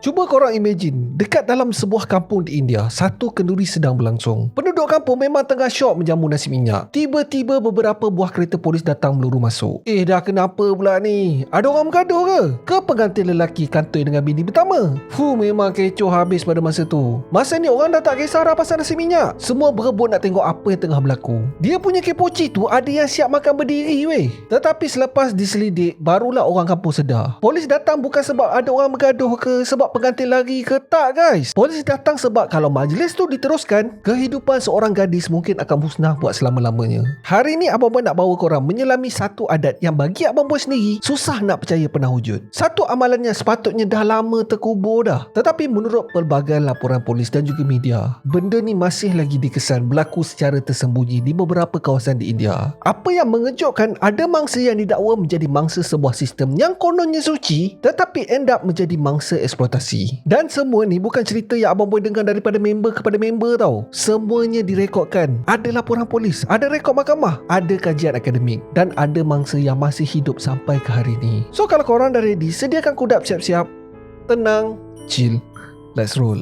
Cuba korang imagine, dekat dalam sebuah kampung di India, satu kenduri sedang berlangsung. Penduduk kampung memang tengah syok menjamu nasi minyak. Tiba-tiba beberapa buah kereta polis datang meluru masuk. Dah kenapa pula ni? Ada orang bergaduh ke? Ke pengantin lelaki kantoi dengan bini pertama? Memang kecoh habis pada masa tu. Masa ni orang dah tak kisah dah pasal nasi minyak. Semua berebut nak tengok apa yang tengah berlaku. Dia punya kepoci tu ada yang siap makan berdiri weh. Tetapi selepas diselidik, barulah orang kampung sedar. Polis datang bukan sebab ada orang bergaduh ke, sebab pengantin lari ke, tak guys. Polis datang sebab kalau majlis tu diteruskan, kehidupan seorang gadis mungkin akan musnah buat selama-lamanya. Hari ni Abang Boy nak bawa korang menyelami satu adat yang bagi Abang Boy sendiri susah nak percaya pernah wujud. Satu amalannya sepatutnya dah lama terkubur dah. Tetapi menurut pelbagai laporan polis dan juga media, benda ni masih lagi dikesan berlaku secara tersembunyi di beberapa kawasan di India. Apa yang mengejutkan, ada mangsa yang didakwa menjadi mangsa sebuah sistem yang kononnya suci, tetapi end up menjadi mangsa eksploitasi. Dan semua ni bukan cerita yang Abang Boy dengar daripada member kepada member tau. Semuanya direkodkan. Ada laporan polis, ada rekod mahkamah, ada kajian akademik, dan ada mangsa yang masih hidup sampai ke hari ni. So kalau korang dah ready, sediakan kudap siap-siap. Tenang, chill, let's roll.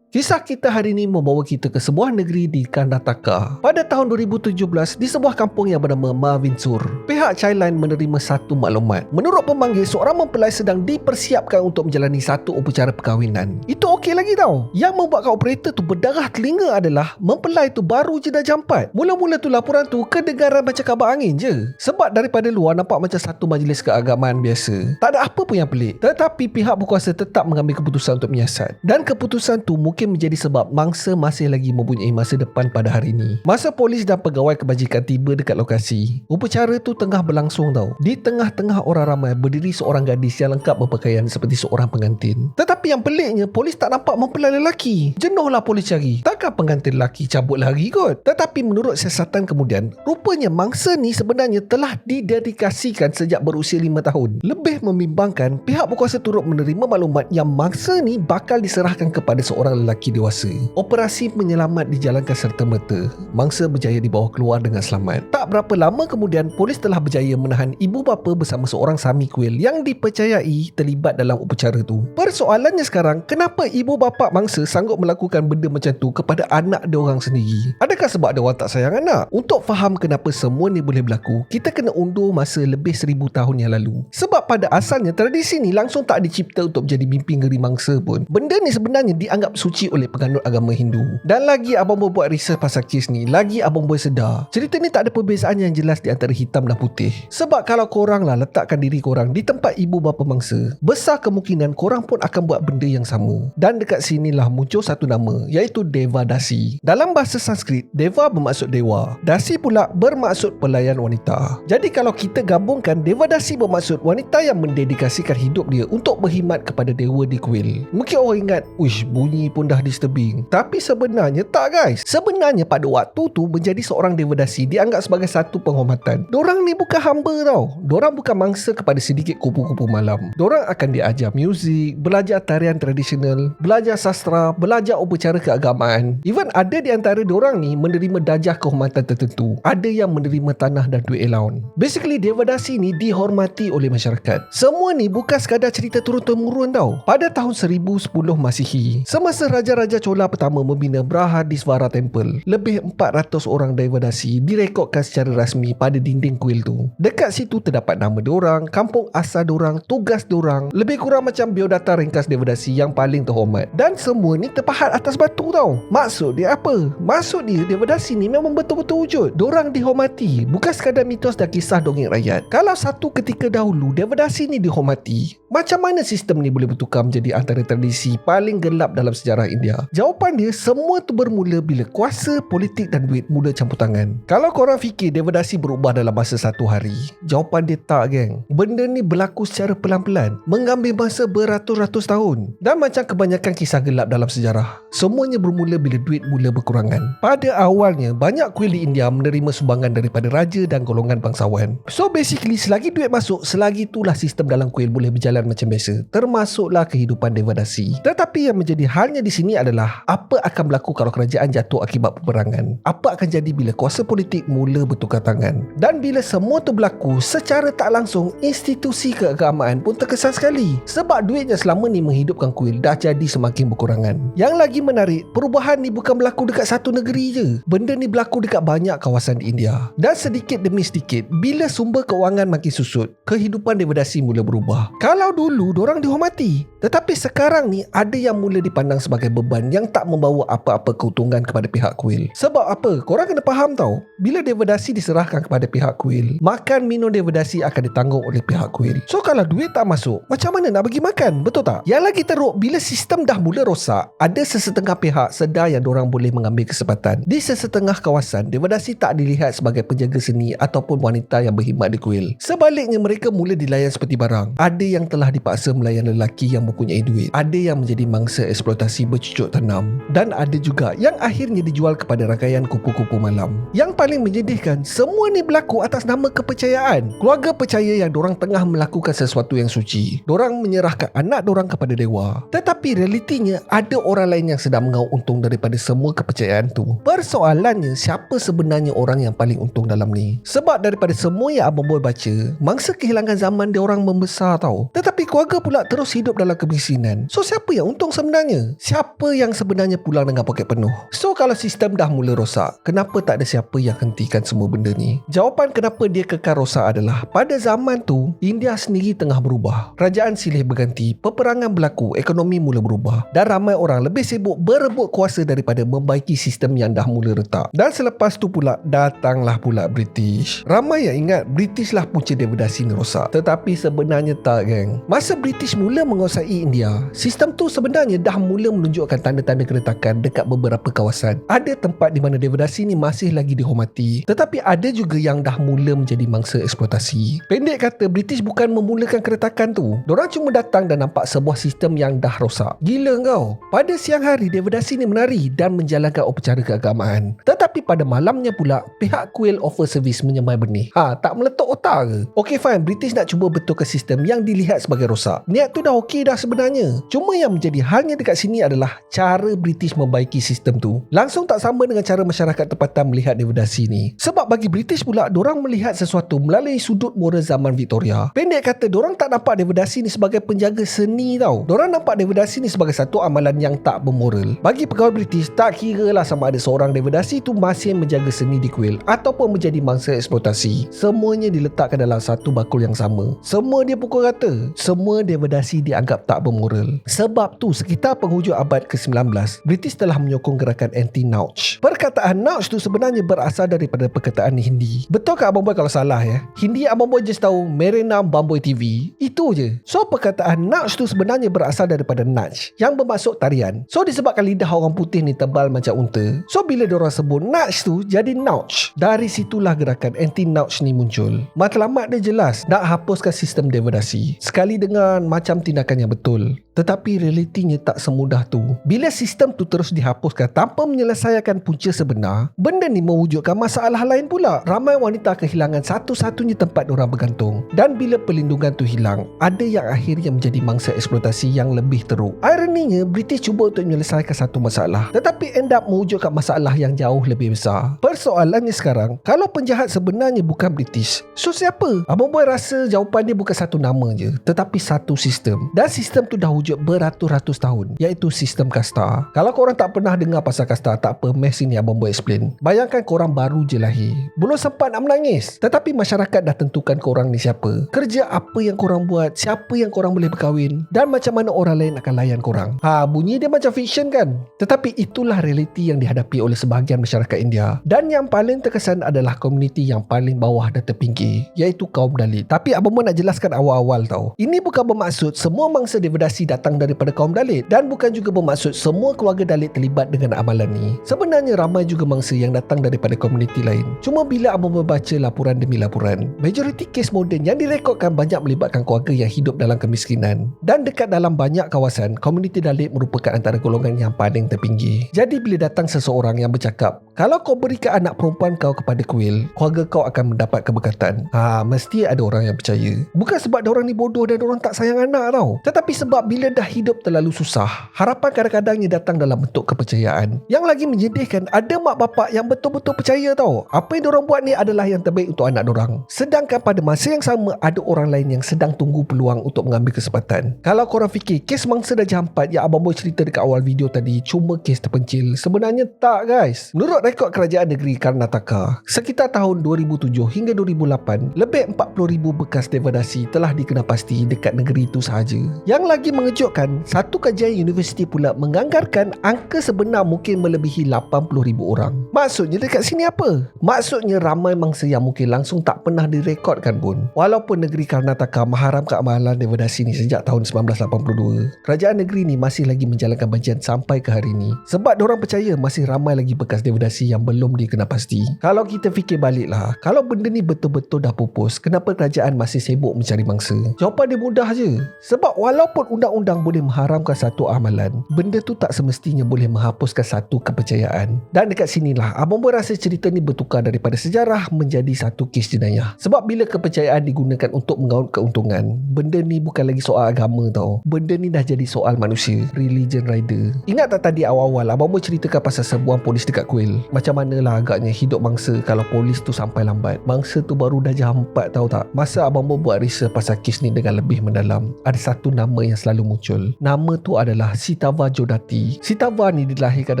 Kisah kita hari ini membawa kita ke sebuah negeri di Karnataka. Pada tahun 2017, di sebuah kampung yang bernama Mavinsur, pihak Childline menerima satu maklumat. Menurut pemanggil, seorang mempelai sedang dipersiapkan untuk menjalani satu upacara perkahwinan. Itu okey lagi tau. Yang membuatkan operator tu berdarah telinga adalah mempelai tu baru je dah jampat. Mula-mula tu laporan tu kedengaran macam kabar angin je. Sebab daripada luar nampak macam satu majlis keagamaan biasa. Tak ada apa pun yang pelik. Tetapi pihak berkuasa tetap mengambil keputusan untuk menyiasat. Dan keputusan tu mungkin menjadi sebab mangsa masih lagi mempunyai masa depan pada hari ini. Masa polis dan pegawai kebajikan tiba dekat lokasi, upacara tu tengah berlangsung tau. Di tengah-tengah orang ramai berdiri seorang gadis yang lengkap berpakaian seperti seorang pengantin. Tetapi yang peliknya, polis tak nampak mempelai lelaki. Jenuhlah polis cari. Takkan pengantin lelaki cabut lari kot? Tetapi menurut siasatan kemudian, rupanya mangsa ni sebenarnya telah didedikasikan sejak berusia 5 tahun. Lebih membimbangkan, pihak berkuasa turut menerima maklumat yang mangsa ni bakal diserahkan kepada seorang lelaki dewasa. Operasi penyelamat dijalankan serta-merta. Mangsa berjaya dibawa keluar dengan selamat. Tak berapa lama kemudian, polis telah berjaya menahan ibu bapa bersama seorang sami kuil yang dipercayai terlibat dalam upacara tu. Persoalannya sekarang, kenapa ibu bapa mangsa sanggup melakukan benda macam tu kepada anak diorang sendiri? Adakah sebab diorang tak sayang anak? Untuk faham kenapa semua ni boleh berlaku, kita kena undur masa lebih 1000 tahun yang lalu. Sebab pada asalnya, tradisi ni langsung tak dicipta untuk menjadi mimpi ngeri mangsa pun. Benda ni sebenarnya dianggap suci oleh penganut agama Hindu. Dan lagi Abang Boy buat research pasal kes ni, lagi Abang Boy sedar cerita ni tak ada perbezaan yang jelas di antara hitam dan putih. Sebab kalau korang lah letakkan diri korang di tempat ibu bapa mangsa, besar kemungkinan korang pun akan buat benda yang sama. Dan dekat sinilah muncul satu nama, iaitu Deva Dasi. Dalam bahasa Sanskrit, Deva bermaksud dewa, Dasi pula bermaksud pelayan wanita. Jadi kalau kita gabungkan, Deva Dasi bermaksud wanita yang mendedikasikan hidup dia untuk berkhidmat kepada dewa di kuil. Mungkin orang ingat, uish, bunyi pun dah disturbing. Tapi sebenarnya tak guys. Sebenarnya pada waktu tu menjadi seorang devadasi dianggap sebagai satu penghormatan. Dorang ni bukan hamba tau. Dorang bukan mangsa kepada sedikit kupu-kupu malam. Dorang akan diajar muzik, belajar tarian tradisional, belajar sastra, belajar upacara keagamaan. Even ada di antara dorang ni menerima darjah kehormatan tertentu. Ada yang menerima tanah dan duit allowance. Basically devadasi ni dihormati oleh masyarakat. Semua ni bukan sekadar cerita turun-temurun tau. Pada tahun 1010 Masihi, semasa Raja-Raja Chola pertama membina Brihadisvara Temple, lebih 400 orang devadasi direkodkan secara rasmi pada dinding kuil tu. Dekat situ terdapat nama dorang, kampung asal dorang, tugas dorang, lebih kurang macam biodata ringkas devadasi yang paling terhormat. Dan semua ni terpahat atas batu tau. Maksud dia apa? Maksud dia devadasi ni memang betul-betul wujud. Dorang dihormati, bukan sekadar mitos dan kisah dongeng rakyat. Kalau satu ketika dahulu devadasi ni dihormati, macam mana sistem ni boleh bertukar menjadi antara tradisi paling gelap dalam sejarah sejarah India? Jawapan dia, semua tu bermula bila kuasa, politik dan duit mula campur tangan. Kalau korang fikir devadasi berubah dalam masa satu hari, jawapan dia tak, geng. Benda ni berlaku secara pelan-pelan, mengambil masa beratus-ratus tahun. Dan macam kebanyakan kisah gelap dalam sejarah, semuanya bermula bila duit mula berkurangan. Pada awalnya, banyak kuil di India menerima sumbangan daripada raja dan golongan bangsawan. So basically, selagi duit masuk, selagi itulah sistem dalam kuil boleh berjalan macam biasa, termasuklah kehidupan devadasi. Tetapi yang menjadi halnya di sini adalah, apa akan berlaku kalau kerajaan jatuh akibat peperangan? Apa akan jadi bila kuasa politik mula bertukar tangan? Dan bila semua tu berlaku, secara tak langsung, institusi keagamaan pun terkesan sekali. Sebab duitnya selama ni menghidupkan kuil dah jadi semakin berkurangan. Yang lagi menarik, perubahan ni bukan berlaku dekat satu negeri je. Benda ni berlaku dekat banyak kawasan di India. Dan sedikit demi sedikit, bila sumber keuangan makin susut, kehidupan devadasi mula berubah. Kalau dulu dorang dihormati, tetapi sekarang ni ada yang mula dipandang sebagai beban yang tak membawa apa-apa keuntungan kepada pihak kuil. Sebab apa? Korang kena faham tau, bila devadasi diserahkan kepada pihak kuil, makan minum devadasi akan ditanggung oleh pihak kuil. So kalau duit tak masuk, macam mana nak bagi makan? Betul tak? Yang lagi teruk, bila sistem dah mula rosak, ada sesetengah pihak sedar yang dorang boleh mengambil kesempatan. Di sesetengah kawasan, devadasi tak dilihat sebagai penjaga seni ataupun wanita yang berkhidmat di kuil. Sebaliknya, mereka mula dilayan seperti barang. Ada yang telah dipaksa melayan lelaki yang mempunyai duit. Ada yang menjadi mangsa eksploitasi bercucuk tanam. Dan ada juga yang akhirnya dijual kepada rangkaian kupu-kupu malam. Yang paling menyedihkan, semua ni berlaku atas nama kepercayaan. Keluarga percaya yang dorang tengah melakukan sesuatu yang suci. Dorang menyerahkan anak dorang kepada dewa. Tetapi realitinya, ada orang lain yang sedang mengauk untung daripada semua kepercayaan tu. Persoalannya, siapa sebenarnya orang yang paling untung dalam ni? Sebab daripada semua yang Abang Boy baca, mangsa kehilangan zaman dia orang membesar tau. Tetapi keluarga pula terus hidup dalam kemiskinan. So siapa yang untung sebenarnya? Siapa yang sebenarnya pulang dengan poket penuh? So kalau sistem dah mula rosak, kenapa tak ada siapa yang hentikan semua benda ni? Jawapan kenapa dia kekal rosak adalah, pada zaman tu, India sendiri tengah berubah. Kerajaan silih berganti, peperangan berlaku, ekonomi mula berubah. Dan ramai orang lebih sibuk berebut kuasa daripada membaiki sistem yang dah mula retak. Dan selepas tu pula, datanglah pula British. Ramai yang ingat British lah punca devadasi ni rosak. Tetapi sebenarnya tak, geng. Masa British mula menguasai India, sistem tu sebenarnya dah mula menunjukkan tanda-tanda keretakan dekat beberapa kawasan. Ada tempat di mana devadasi ni masih lagi dihormati, tetapi ada juga yang dah mula menjadi mangsa eksploitasi. Pendek kata, British bukan memulakan keretakan tu. Dorang cuma datang dan nampak sebuah sistem yang dah rosak. Gila kau. Pada siang hari, devadasi ni menari dan menjalankan upacara keagamaan. Tetapi pada malamnya pula, pihak kuil offer servis menyemai benih. Tak meletup otak ke? Okay fine, British nak cuba betulkan sistem yang dilihat sebagai rosak. Niat tu dah okey dah sebenarnya. Cuma yang menjadi halnya dekat sini adalah cara British membaiki sistem tu langsung tak sama dengan cara masyarakat tempatan melihat devadasi ni. Sebab bagi British pula, dorang melihat sesuatu melalui sudut moral zaman Victoria. Pendek kata, dorang tak nampak devadasi ni sebagai penjaga seni tau. Dorang nampak devadasi ni sebagai satu amalan yang tak bermoral. Bagi pegawai British, tak kira lah sama ada seorang devadasi tu masih menjaga seni di kuil ataupun menjadi mangsa eksploitasi. Semuanya diletakkan dalam satu bakul yang sama. Semua dia pukul rata. Semua devadasi dianggap tak bermoral. Sebab tu, sekitar penghujung abad ke-19, British telah menyokong gerakan anti-Nauch. Perkataan Nauch tu sebenarnya berasal daripada perkataan Hindi. Betul ke Abang Boy kalau salah ya? Hindi Abang Boy just tahu mere naam Bamboy TV. Itu je. So perkataan Nauch tu sebenarnya berasal daripada Nach, yang bermaksud tarian. So disebabkan lidah orang putih ni tebal macam unta, so bila diorang sebut Nach tu jadi Nauch. Dari situlah gerakan anti-Nauch ni muncul. Matlamat dia jelas, nak hapuskan sistem devadasi. Sekali dengan macam tindakan yang betul, tetapi realitinya tak semudah tu. Bila sistem tu terus dihapuskan tanpa menyelesaikan punca sebenar, benda ni mewujudkan masalah lain pula. Ramai wanita kehilangan satu-satunya tempat diorang bergantung. Dan bila perlindungan tu hilang, ada yang akhirnya menjadi mangsa eksploitasi yang lebih teruk. Ironinya, British cuba untuk menyelesaikan satu masalah, tetapi end up mewujudkan masalah yang jauh lebih besar. Persoalannya sekarang, kalau penjahat sebenarnya bukan British, so siapa? Abang Boy rasa jawapan dia bukan satu nama je, tetapi satu sistem. Dan sistem tu dah wujud beratus-ratus tahun, iaitu sistem kasta. Kalau korang tak pernah dengar pasal kasta, tak apa, meh sini Abang Boy explain. Bayangkan korang baru je lahir, belum sempat nak menangis, tetapi masyarakat dah tentukan korang ni siapa, kerja apa yang korang buat, siapa yang korang boleh berkahwin, dan macam mana orang lain akan layan korang. Bunyi dia macam fiction kan? Tetapi itulah realiti yang dihadapi oleh sebahagian masyarakat India. Dan yang paling terkesan adalah komuniti yang paling bawah dan terpinggir, iaitu kaum Dalit. Tapi Abang Boy nak jelaskan awal-awal tau, ini bukan bermaksud semua mangsa devadasi datang daripada kaum Dalit, dan bukan juga bermaksud semua keluarga Dalit terlibat dengan amalan ni. Sebenarnya ramai juga mangsa yang datang daripada komuniti lain. Cuma bila abang membaca laporan demi laporan, majoriti kes moden yang direkodkan banyak melibatkan keluarga yang hidup dalam kemiskinan. Dan dekat dalam banyak kawasan, komuniti Dalit merupakan antara golongan yang paling terpinggir. Jadi bila datang seseorang yang bercakap, kalau kau berikan anak perempuan kau kepada kuil, keluarga kau akan mendapat keberkatan, mesti ada orang yang percaya. Bukan sebab diorang ni bodoh dan diorang tak sayang anak tau, tetapi sebab bila dah hidup terlalu susah, harapan kadang-kadangnya datang dalam bentuk kepercayaan. Yang lagi menyedihkan, ada mak bapak yang betul-betul percaya tau, apa yang diorang buat ni adalah yang terbaik untuk anak diorang. Sedangkan pada masa yang sama, ada orang lain yang sedang tunggu peluang untuk mengambil kesempatan. Kalau korang fikir kes mangsa Darjah 4 yang Abang Boy cerita dekat awal video tadi cuma kes terpencil, sebenarnya tak guys. Menurut rekod Kerajaan Negeri Karnataka, sekitar tahun 2007 hingga 2008, lebih 40,000 bekas devastasi telah dikenapasti dekat negeri itu sahaja. Yang lagi mengejutkan, satu kajian universiti pula menganggarkan angka sebenar mungkin melebihi 80,000 orang. Maksudnya dekat sini apa? Maksudnya ramai mangsa yang mungkin langsung tak pernah direkodkan pun. Walaupun negeri Karnataka mengharamkan amalan devastasi ni sejak tahun 1982, kerajaan negeri ni masih lagi menjalankan bajian sampai ke hari ni. Sebab diorang percaya masih ramai lagi bekas devastasi yang belum dikenapasti. Kalau kita fikir baliklah, kalau benda ni betul-betul dah pupus, kenapa kerajaan masih sibuk mencari mangsa? Jawapan dia mudah je. Sebab walaupun undang-undang boleh mengharamkan satu amalan, benda tu tak semestinya boleh menghapuskan satu kepercayaan. Dan dekat sinilah Abang Boy rasa cerita ni bertukar daripada sejarah menjadi satu kes jenayah. Sebab bila kepercayaan digunakan untuk mengaut keuntungan, benda ni bukan lagi soal agama tau. Benda ni dah jadi soal manusia, religion rider. Ingat tak tadi awal-awal Abang Boy ceritakan pasal serbuan polis dekat kuil? Macam manalah agaknya hidup mangsa kalau polis tu sampai lambat. Mangsa tu baru Darjah 4 tahu tak? Masa Abang Boy buat research pasal kes ni dengan lebih mendalam, ada satu nama yang selalu muncul. Nama tu adalah Sitava Jodati. Sitava ni dilahirkan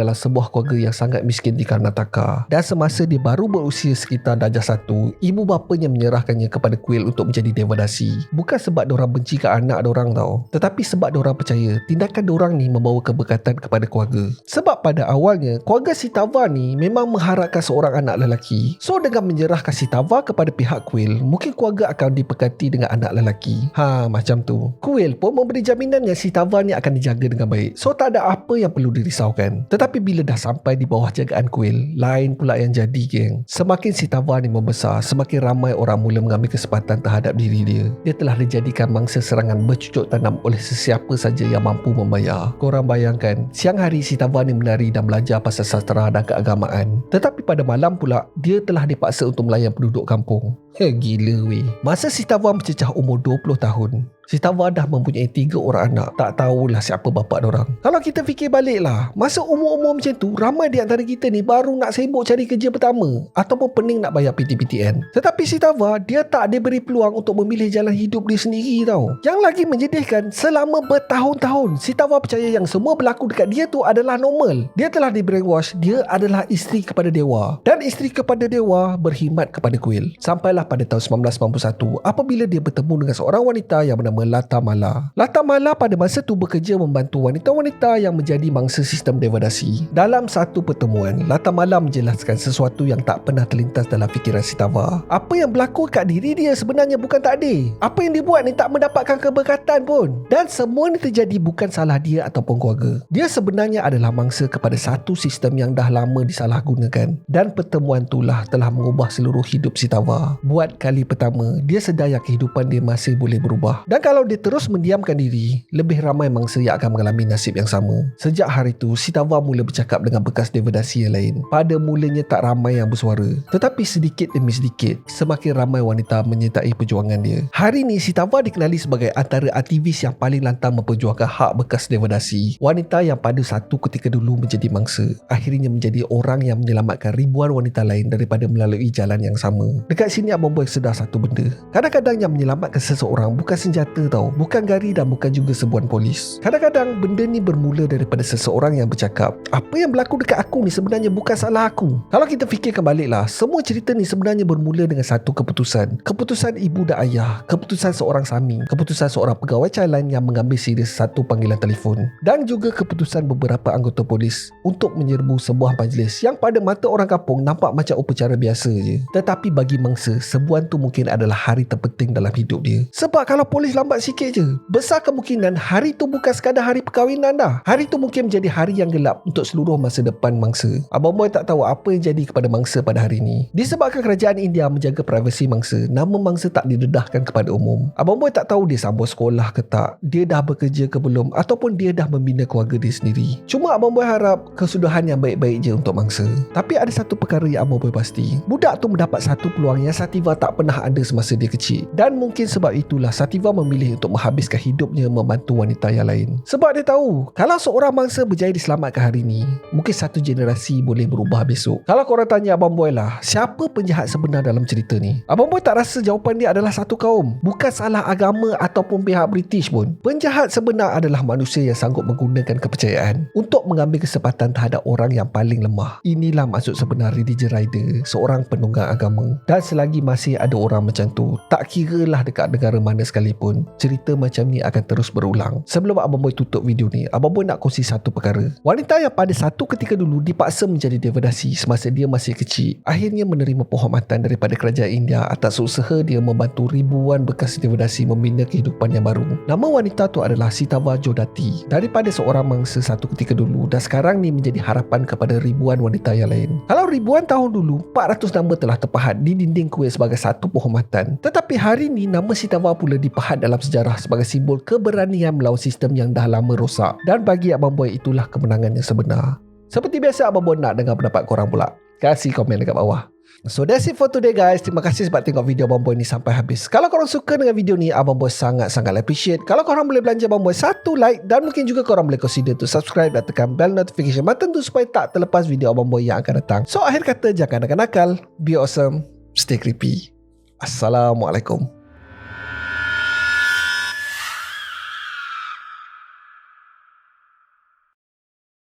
dalam sebuah keluarga yang sangat miskin di Karnataka. Dan semasa dia baru berusia sekitar Darjah 1, ibu bapanya menyerahkannya kepada kuil untuk menjadi devadasi. Bukan sebab diorang benci ke anak diorang tau, tetapi sebab diorang percaya tindakan diorang ni membawa keberkatan kepada keluarga. Sebab pada awalnya keluarga Sitava ni memang mengharapkan seorang anak lelaki. So dengan menyerahkan Sitava kepada pihak kuil, mungkin keluarga akan diberkati dengan anak lelaki. Macam tu. Kuil pun memberi jaminan yang Sitava ni akan dijaga dengan baik. So tak ada apa yang perlu dirisaukan. Tetapi bila dah sampai di bawah jagaan kuil, lain pula yang jadi geng. Semakin Sitava ni membesar, semakin ramai orang mula mengambil kesempatan terhadap diri dia. Dia telah dijadikan mangsa serangan bercucuk tanam oleh sesiapa saja yang mampu membayar. Korang bayangkan, siang hari Sitava ni menari dan belajar pasal sastra dan keagamaan. Tetapi pada malam pula, dia telah dipaksa untuk melayan penduduk kampung. Gila weh. Masa Sitava mencecah umur 20 tahun, Sitava dah mempunyai 3 orang anak. Tak tahulah siapa bapak diorang. Kalau kita fikir baliklah, masa umur-umur macam tu, ramai di antara kita ni baru nak sibuk cari kerja pertama ataupun pening nak bayar PTPTN. Tetapi Sitava, dia tak diberi peluang untuk memilih jalan hidup dia sendiri tau. Yang lagi menyedihkan, selama bertahun-tahun Sitava percaya yang semua berlaku dekat dia tu adalah normal. Dia telah di brainwash, dia adalah isteri kepada dewa, dan isteri kepada dewa berkhidmat kepada kuil. Sampailah pada tahun 1991 apabila dia bertemu dengan seorang wanita yang bernama Lata Mala. Lata Mala pada masa tu bekerja membantu wanita-wanita yang menjadi mangsa sistem devastasi. Dalam satu pertemuan, Lata Mala menjelaskan sesuatu yang tak pernah terlintas dalam fikiran Sitava. Apa yang berlaku kat diri dia sebenarnya bukan takdir. Apa yang dia buat ni tak mendapatkan keberkatan pun. Dan semua ni terjadi bukan salah dia ataupun keluarga. Dia sebenarnya adalah mangsa kepada satu sistem yang dah lama disalahgunakan. Dan pertemuan itulah telah mengubah seluruh hidup Sitava. Buat kali pertama, dia sedar yang kehidupan dia masih boleh berubah. Dan kalau dia terus mendiamkan diri, lebih ramai mangsa yang akan mengalami nasib yang sama. Sejak hari itu, Sitava mula bercakap dengan bekas devastasi yang lain. Pada mulanya tak ramai yang bersuara, tetapi sedikit demi sedikit, semakin ramai wanita menyertai perjuangan dia. Hari ini, Sitava dikenali sebagai antara aktivis yang paling lantang memperjuangkan hak bekas devastasi. Wanita yang pada satu ketika dulu menjadi mangsa, akhirnya menjadi orang yang menyelamatkan ribuan wanita lain daripada melalui jalan yang sama. Dekat sini Abang Boy sedar satu benda. Kadang-kadang yang menyelamatkan seseorang bukan senjata tau, bukan gari dan bukan juga serbuan polis. Kadang-kadang benda ni bermula daripada seseorang yang bercakap, apa yang berlaku dekat aku ni sebenarnya bukan salah aku. Kalau kita fikirkan baliklah, semua cerita ni sebenarnya bermula dengan satu keputusan. Keputusan ibu dan ayah, keputusan seorang sami, keputusan seorang pegawai cailan yang mengambil serius satu panggilan telefon, dan juga keputusan beberapa anggota polis untuk menyerbu sebuah majlis yang pada mata orang kampung nampak macam upacara biasa je. Tetapi bagi mangsa, serbuan tu mungkin adalah hari terpenting dalam hidup dia. Sebab kalau polis lambat sikit je, besar kemungkinan hari tu bukan sekadar hari perkahwinan dah. Hari tu mungkin menjadi hari yang gelap untuk seluruh masa depan mangsa. Abang Boy tak tahu apa yang jadi kepada mangsa pada hari ini. Disebabkan kerajaan India menjaga privasi mangsa, nama mangsa tak didedahkan kepada umum. Abang Boy tak tahu dia sambung sekolah ke tak, dia dah bekerja ke belum, ataupun dia dah membina keluarga dia sendiri. Cuma Abang Boy harap kesudahan yang baik-baik je untuk mangsa. Tapi ada satu perkara yang Abang Boy pasti, budak tu mendapat satu peluang yang Sativa tak pernah ada semasa dia kecil. Dan mungkin sebab itulah Sativa memilih untuk menghabiskan hidupnya membantu wanita yang lain. Sebab dia tahu, kalau seorang mangsa berjaya diselamatkan hari ini, mungkin satu generasi boleh berubah besok. Kalau korang tanya Abang Boy lah, siapa penjahat sebenar dalam cerita ni? Abang Boy tak rasa jawapan dia adalah satu kaum. Bukan salah agama ataupun pihak British pun. Penjahat sebenar adalah manusia yang sanggup menggunakan kepercayaan untuk mengambil kesempatan terhadap orang yang paling lemah. Inilah maksud sebenar Religion Rider, seorang penunggang agama. Dan selagi masih ada orang macam tu, tak kiralah dekat negara mana sekalipun, cerita macam ni akan terus berulang. Sebelum Abang Boy tutup video ni, Abang Boy nak kongsi satu perkara. Wanita yang pada satu ketika dulu dipaksa menjadi devadasi semasa dia masih kecil, akhirnya menerima penghormatan daripada kerajaan India atas usaha dia membantu ribuan bekas devadasi membina kehidupan yang baru. Nama wanita tu adalah Sitava Jodati. Daripada seorang mangsa satu ketika dulu, dan sekarang ni menjadi harapan kepada ribuan wanita yang lain. Kalau ribuan tahun dulu, 400 nama telah terpahat di dinding kuil sebagai satu penghormatan. Tetapi hari ni nama Sitava pula dipahat dalam sejarah sebagai simbol keberanian melawan sistem yang dah lama rosak. Dan bagi Abang Boy itulah kemenangan yang sebenar. Seperti biasa, Abang Boy nak dengar pendapat korang pula. Kasih komen dekat bawah. So that's it for today guys. Terima kasih sebab tengok video Abang Boy ni sampai habis. Kalau korang suka dengan video ni, Abang Boy sangat-sangat appreciate kalau korang boleh belanja Abang Boy satu like, dan mungkin juga korang boleh consider to subscribe dan tekan bell notification button tu supaya tak terlepas video Abang Boy yang akan datang. So akhir kata, jangan nakal-nakal, be awesome, stay creepy. Assalamualaikum.